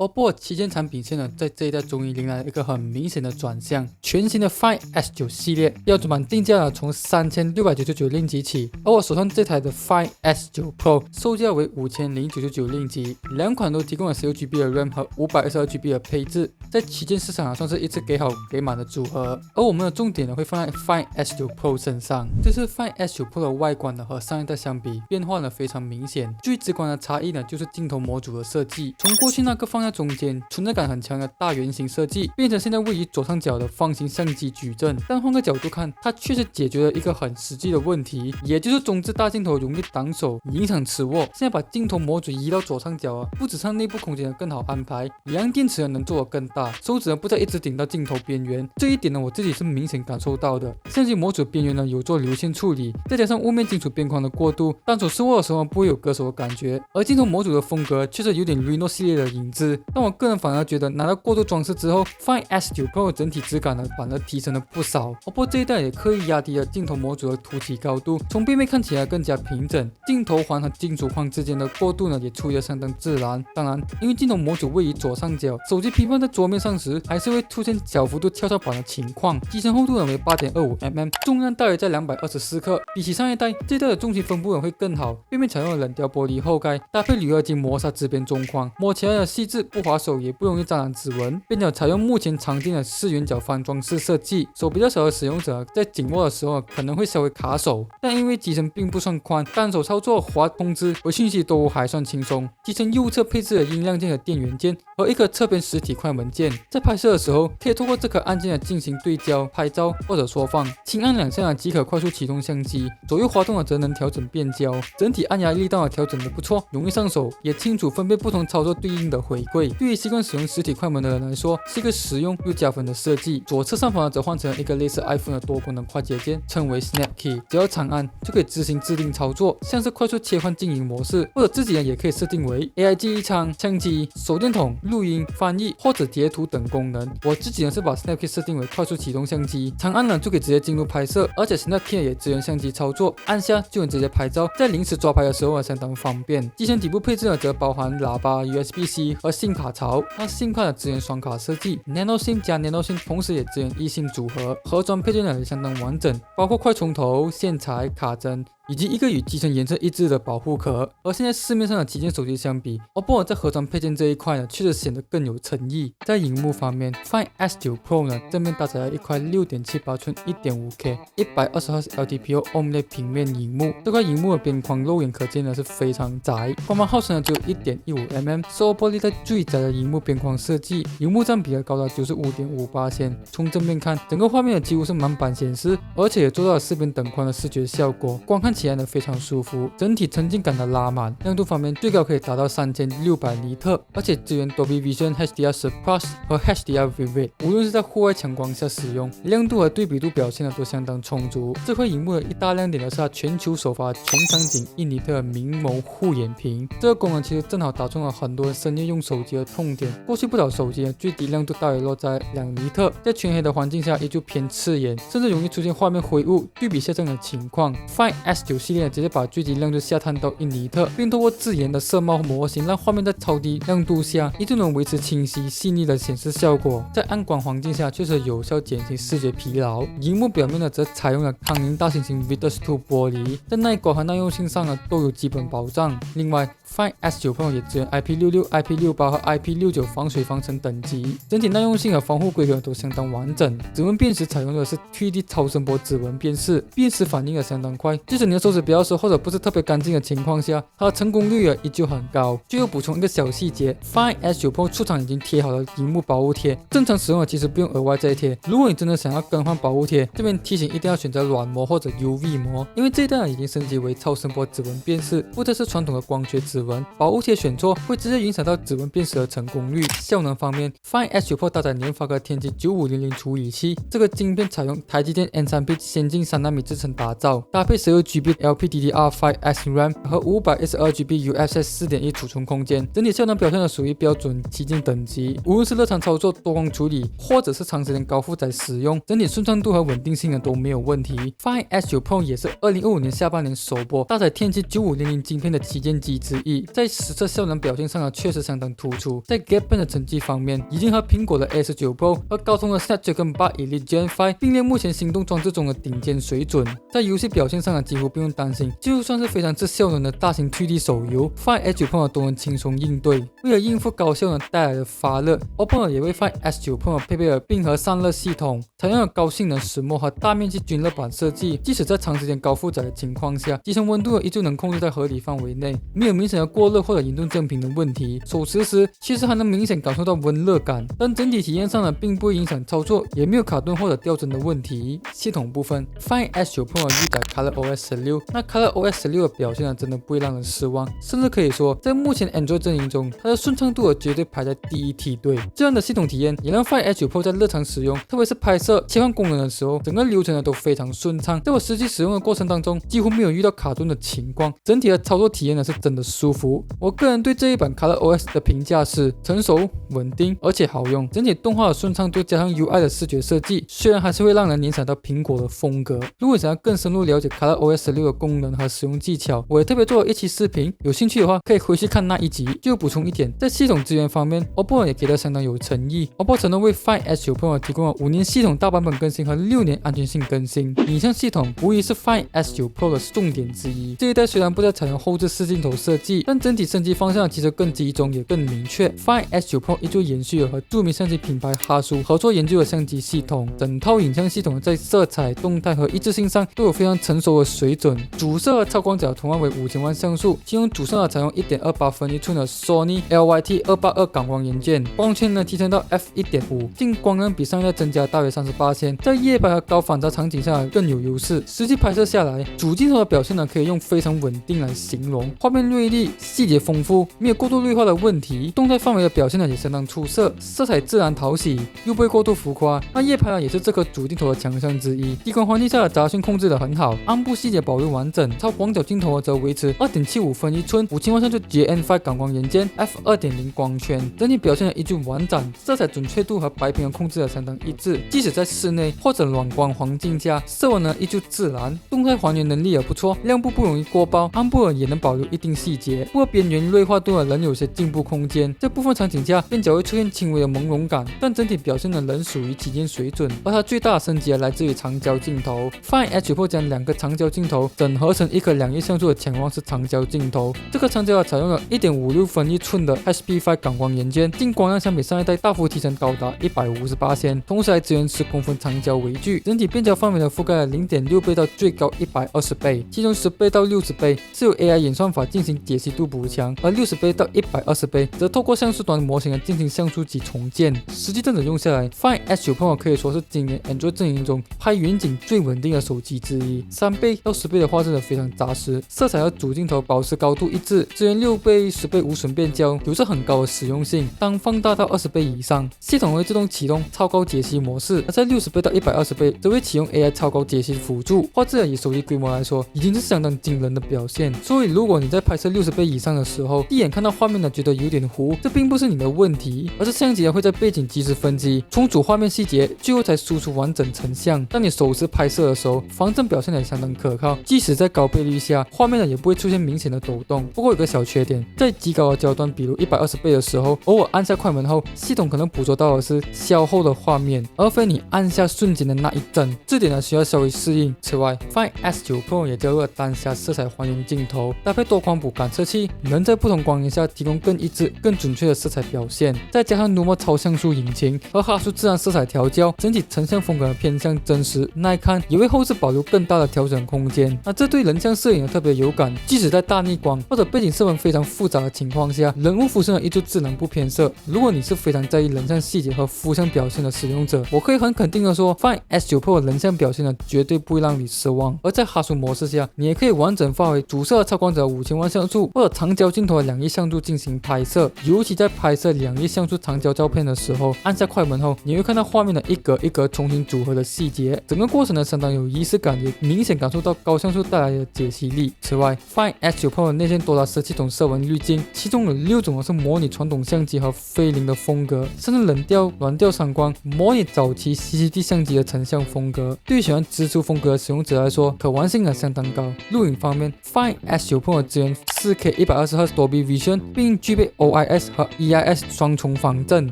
OPPO 旗舰产品线呢，在这一代终于迎来了一个很明显的转向，全新的 Find S9 系列标准版定价呢从3699令吉起，而我手上这台的 Find S9 Pro 售价为5099令吉，两款都提供了16GB 的 RAM 和512GB 的配置，在旗舰市场算是一次给好给满的组合。而我们的重点呢会放在 Find S9 Pro 身上，这次 Find S9 Pro 的外观呢和上一代相比变化呢非常明显，最直观的差异呢就是镜头模组的设计，从过去那个放在中间存在感很强的大圆形设计，变成现在位于左上角的方形相机矩阵。但换个角度看，它确实解决了一个很实际的问题，也就是中置大镜头容易挡手，影响持握。现在把镜头模组移到左上角不止让内部空间的更好安排，也让电池能做得更大，手指不再一直顶到镜头边缘。这一点呢，我自己是明显感受到的。相机模组边缘呢有做流线处理，再加上雾面金属边框的过渡，单手持握的时候不会有割手的感觉。而镜头模组的风格确实有点 Reno 系列的影子，但我个人反而觉得拿到过渡装饰之后 ，Find S9 Pro 的整体质感呢反而提升了不少。OPPO 这一代也刻意压低了镜头模组的凸起高度，从背面看起来更加平整，镜头环和金属框之间的过渡呢也处理得相当自然。当然，因为镜头模组位于左上角，手机平放在桌面上时，还是会出现小幅度跳蚤板的情况。机身厚度呢为 8.25mm， 重量大约在224克，比起上一代，这一代的重心分布呢会更好。背面采用了冷雕玻璃后盖，搭配铝合金磨砂支边中框，摸起来的细致，不滑手也不容易沾染指纹。边角采用目前常见的4圆角方装饰设计，手比较小的使用者在紧握的时候可能会稍微卡手，但因为机身并不算宽，单手操作、滑通知和讯息都还算轻松。机身右侧配置了音量键和电源键，和一个侧边实体快门键，在拍摄的时候可以透过这颗按键进行对焦、拍照或者缩放，轻按2下即可快速启动相机，左右滑动则能调整变焦，整体按压力道调整的不错，容易上手，也清楚分辨不同操作对应的回馈。对于习惯使用实体快门的人来说，是一个实用又加分的设计。左侧上方则换成了一个类似 iPhone 的多功能快捷键，称为 Snap Key， 只要长按就可以执行自定操作，像是快速切换静音模式，或者自己也可以设定为 AI 记忆舱、相机、手电筒、录音、翻译或者截图等功能。我自己是把 Snap Key 设定为快速启动相机，长按就可以直接进入拍摄，而且 Snap Key 也支援相机操作，按下就能直接拍照，在临时抓拍的时候相当方便。机身底部配置则包含喇叭、USB-C 和SIM卡槽，那 SIM 卡支援双卡设计 ，Nano SIM 加 Nano SIM 同时也支援eSIM组合，盒装配件也相当完整，包括快充头、线材、卡针，以及一个与机身颜色一致的保护壳。而现在市面上的旗舰手机相比， OPPO 在盒装配件这一块呢，确实显得更有诚意。在荧幕方面 ，Find S9 Pro 呢，正面搭载了一块6.78寸 1.5K 120Hz LTPO OLED 平面荧幕，这块荧幕的边框肉眼可见呢是非常窄，官方号称呢只有 1.15mm， 是 OPPO 历代最窄的荧幕边框设计，荧幕占比高达 95.5%。从正面看，整个画面几乎是满版显示，而且也做到了4边等宽的视觉效果，光看起来呢非常舒服，整体沉浸感的拉满。亮度方面最高可以达到3600尼特，而且支援 Dolby Vision HDR10 Plus 和 HDR Vivid， 无论是在户外强光下使用，亮度和对比度表现都相当充足。这块荧幕的一大亮点呢是它全球首发全场景1尼特的明眸护眼屏，这个功能其实正好打中了很多深夜用手机的痛点。过去不少手机最低亮度大约落在2尼特，在全黑的环境下依旧偏刺眼，甚至容易出现画面灰雾、对比下降的情况。Find S9 系列直接把最低亮度下探到1尼特，并透过自研的色貌模型，让画面在超低亮度下依旧能维持清晰细腻的显示效果，在暗光环境下确实有效减轻视觉疲劳。荧幕表面呢则采用了康宁大猩猩 Vitus 2玻璃，在耐刮和耐用性上呢都有基本保障。另外，Find S9 Pro 也支援 IP66、IP68 和 IP69 防水防尘等级，整体耐用性和防护规格都相当完整。指纹辨识采用的是 3D 超声波指纹辨识，辨识反应也相当快，即使你的手指比较熟或者不是特别干净的情况下，它的成功率也依旧很高。最后补充一个小细节 ，Find S9 Pro 出厂已经贴好了荧幕保护贴，正常使用的其实不用额外再贴。如果你真的想要更换保护贴，这边提醒一定要选择软膜或者 UV 膜，因为这一代已经升级为超声波指纹辨识，不再是传统的光学指纹，保护贴选错会直接影响到指纹辨识的成功率。效能方面 ，Find S9 Pro 搭载联发科天玑9500处理器，这个晶片采用台积电 N3P 先进3纳米制程打造，搭配16GB 8GB LPDDR5X RAM 和512GB UFS 4.1储存空间，整体效能表现的属于标准旗舰等级。无论是日常操作、多光处理，或者是长时间高负载使用，整体顺畅度和稳定性都没有问题。Find S9 Pro 也是2025年下半年首波搭载天玑9500晶片的旗舰机之一，在实测效能表现上确实相当突出。在 Geekbench 的成绩方面，已经和苹果的 S9 Pro 和高通的 Snapdragon 8 Elite Gen 5并列目前行动装置中的顶尖水准。在游戏表现上几乎不用担心，就算是非常吃效能的大型 2D 手游 Find S9 Pro 都能轻松应对。为了应付高效能带来的发热， OPPO 也为 Find S9 Pro 配备了并核散热系统，采用了高性能石墨和大面积均热板设计，即使在长时间高负载的情况下，机身温度依旧能控制在合理范围内，没有明显的过热或者严重降频的问题。手持时其实还能明显感受到温热感，但整体体验上并不会影响操作，也没有卡顿或者掉帧的问题。系统部分 ，Find S9 Pro 预载 ColorOS 16，那 ColorOS 16的表现真的不会让人失望，甚至可以说在目前 Android 阵营中，它的顺畅度绝对排在第一梯队。这样的系统体验也让 Find S9 Pro 在日常使用，特别是拍摄、切换功能的时候，整个流程都非常顺畅。在我实际使用的过程当中，几乎没有遇到卡顿的情况，整体的操作体验是真的舒服。我个人对这一版 ColorOS 的评价是成熟、稳定，而且好用。整体动画的顺畅度加上 UI 的视觉设计，虽然还是会让人联想到苹果的风格。如果想要更深入了解 ColorOS 16的功能和使用技巧，我也特别做了一期视频，有兴趣的话可以回去看那一集。就补充一点，在系统资源方面 ，OPPO 也给得相当有诚意。OPPO 承诺为 Find S9 Pro 提供了5年系统大版本更新和6年安全性更新。影像系统无疑是 Find S9 Pro 的重点之一。这一代虽然不再采用后置4镜头设计，但整体升级方向其实更集中也更明确。Find S9 Pro 依旧延续了和著名相机品牌哈苏合作研究的相机系统，整套影像系统在色彩、动态和一致性上都有非常成熟的水准。主摄和超广角同样为5000万像素，其中主摄采用 1.28分1寸的 Sony LYT282 感光元件，光圈提升到 f1.5， 净光量比上一代增加大约38%，在夜拍和高反差场景下更有优势。实际拍摄下来，主镜头的表现可以用非常稳定来形容，画面锐利，细节丰富，没有过度绿化的问题。动态范围的表现也相当出色，色彩自然讨喜，又不会过度浮夸。那夜拍也是这颗主镜头的强项之一，低光环境下的杂讯控制得很好，暗部细节保留完整。超广角镜头则维持 2.75分1寸5000万像素 GN5 感光元件 f2.0 光圈，整体表现依旧完整，色彩准确度和白平衡控制得相当一致。即使在室内或者软光环境下，色温依旧自然，动态还原能力也不错，亮部不容易过曝，暗部也能保留一定细节，不过边缘锐化度仍有些进步空间。在部分场景下边角会出现轻微的朦胧感，但整体表现仍属于旗舰水准。而它最大的升级来自于长焦镜头 ，Find S9 Pro 将2个长焦镜头整合成一颗2亿像素的潜望式长焦镜头。这个长焦采用了 1.56分1寸的 HP5 感光元件，净光量相比上一代大幅提升高达158%，同时还支援10公分长焦微距，整体变焦范围覆盖了 0.6 倍到最高120倍，其中10倍到60倍是由 AI 演算法进行解析度补强，而60倍到120倍则透过像素端模型进行像素级重建。实际这整用下来 ，Find S9 Pro 可以说是今年 Android 阵营中拍远景最稳定的手机之一。3倍到10倍的画质非常扎实，色彩和主镜头保持高度一致，支援6倍、10倍无损变焦，有着很高的实用性。当放大到20倍以上，系统会自动启动超高解析模式，而在60倍到120倍则会启用 AI 超高解析辅助。画质以手机规模来说，已经是相当惊人的表现。所以如果你在拍摄60倍以上的时候，一眼看到画面觉得有点糊，这并不是你的问题，而是相机会在背景及时分析，重组画面细节，最后才输出完整成像。当你手持拍摄的时候，防震表现也相当可靠，即使在高倍率下，画面也不会出现明显的抖动。不过有个小缺点，在极高的焦段，比如120倍的时候，偶尔按下快门后，系统可能捕捉到的是消后的画面，而非你按下瞬间的那一帧，这点需要稍微适应。此外 ，Find S9 Pro 也加入了单下色彩还原镜头，搭配多光谱感测器，能在不同光源下提供更一致、更准确的色彩表现。再加上 Nummo 超像素引擎和哈苏自然色彩调教，整体成像风格偏向真实耐看，也为后置保留更大的调整空间。那这对人像摄影特别有感，即使在大逆光或者背景色温非常复杂的情况下，人物肤色依旧自然不偏色。如果你是非常在意人像细节和肤像表现的使用者，我可以很肯定的说 ，Find S9 Pro 的人像表现绝对不会让你失望。而在哈苏模式下，你也可以完整发挥主摄超广角5000万像素或者长焦镜头的2亿像素进行拍摄。尤其在拍摄2亿像素长焦照片的时候，按下快门后，你会看到画面一格一格重新组合的细节，整个过程相当有仪式感，也明显感受到高高像素带来的解析力。此外 Find S9 Pro 的内建多达17种色纹滤镜，其中有6种是模拟传统相机和菲林的风格，甚至冷调、软调闪光，模拟早期 CCD 相机的成像风格。对于喜欢直出风格的使用者来说，可玩性相当高。录影方面 ，Find S9 Pro 支援 4K 120Hz Dolby Vision， 并具备 OIS 和 EIS 双重防震，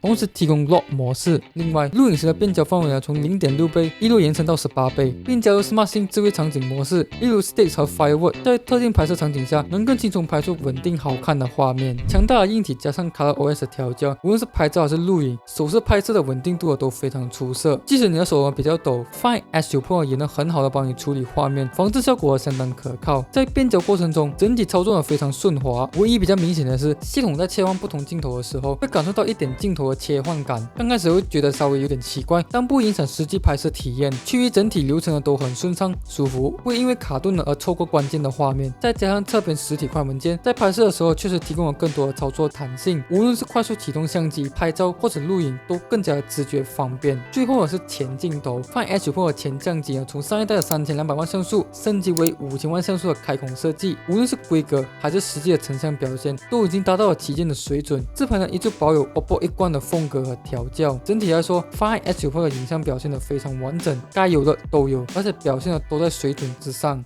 同时提供 Lock 模式。另外，录影时的变焦范围从 0.6 倍一路延伸到18倍，并加入 Smart Sync 智慧场景模式，例如 Sticks 和 Firework， 在特定拍摄场景下能更轻松拍出稳定好看的画面。强大的硬体加上 ColorOS 的调教，无论是拍照还是录影，手势拍摄的稳定度都非常出色。即使你的手腕比较抖 ，Find S9 Pro 也能很好的帮你处理画面，防震效果相当可靠。在变焦过程中，整体操作非常顺滑。唯一比较明显的是，系统在切换不同镜头的时候，会感受到一点镜头的切换感。刚开始会觉得稍微有点奇怪，但不影响实际拍摄体验。其余整体流程都很顺畅舒服，不会因为卡顿而错过关键的画面。再加上侧边实体快门键，在拍摄的时候确实提供了更多的操作弹性，无论是快速启动相机、拍照或者录影，都更加的直觉方便。最后是前镜头 ，Find S9 Pro 的前相机从上一代的3200万像素升级为5000万像素的开孔设计，无论是规格还是实际的成像表现，都已经达到了旗舰的水准。自拍呢依旧保有 OPPO 一贯的风格和调教。整体来说 ，Find S9 Pro 的影像表现得非常完整，该有的都有，而且表现的都在水准之上。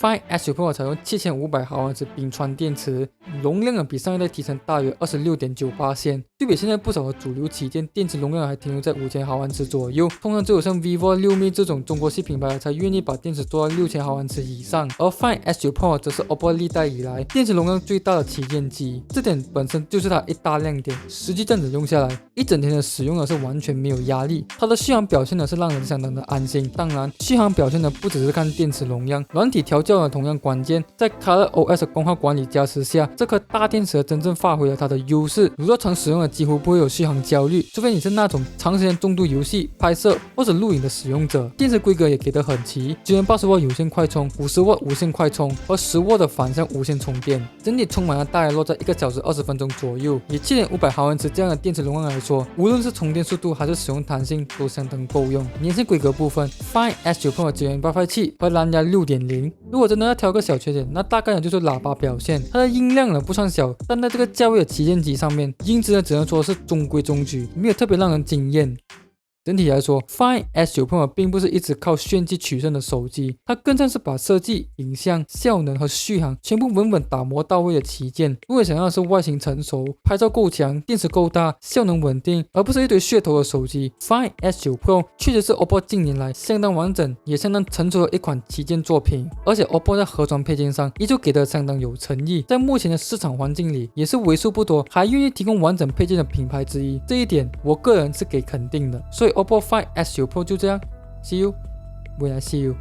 Find S9 Pro 采用7500毫安时冰川电池，容量比上一代提升大约26.9%。对比现在不少的主流旗舰，电池容量还停留在5000毫安时左右。通常只有像 vivo、6mi 这种中国系品牌才愿意把电池做到6000毫安时以上。而 Find S9 Pro 则是 OPPO 历代以来电池容量最大的旗舰机，这点本身就是它一大亮点。实际这样子用下来，一整天的使用呢是完全没有压力。它的续航表现呢是让人相当的安心。当然，续航表现呢不只是看电池容量，软体调教呢同样关键。在 ColorOS 的功耗管理加持下，这颗大电池真正发挥了它的优势。如果常使用的几乎不会有续航焦虑，除非你是那种长时间重度游戏、拍摄或者录影的使用者。电池规格也给得很齐，支援80W有线快充、50W无线快充和10W的反向无线充电，整体充满了大约落在1个小时20分钟左右。以7500毫安时这样的电池容量来说，无论是充电速度还是使用弹性都相当够用。年限规格部分 ，Find S9 Pro 支援 WiFi 7和蓝牙 6.0。如果真的要挑个小缺点，那大概呢就是喇叭表现。它的音量呢不算小，但在这个价位的旗舰机上面，音质呢只能说是中规中矩，没有特别让人惊艳。整体来说 ，Find S9 Pro 并不是一直靠炫技取胜的手机，它更像是把设计、影像、效能和续航全部稳稳打磨到位的旗舰。如果想要的是外形成熟、拍照够强、电池够大、效能稳定，而不是一堆噱头的手机 ，Find S9 Pro 确实是 OPPO 近年来相当完整也相当成熟的一款旗舰作品。而且 OPPO 在盒装配件上依旧给得相当有诚意，在目前的市场环境里，也是为数不多还愿意提供完整配件的品牌之一。这一点我个人是给肯定的。所以OPPO Find S9 Pro 就这样 ，See you， when I see you。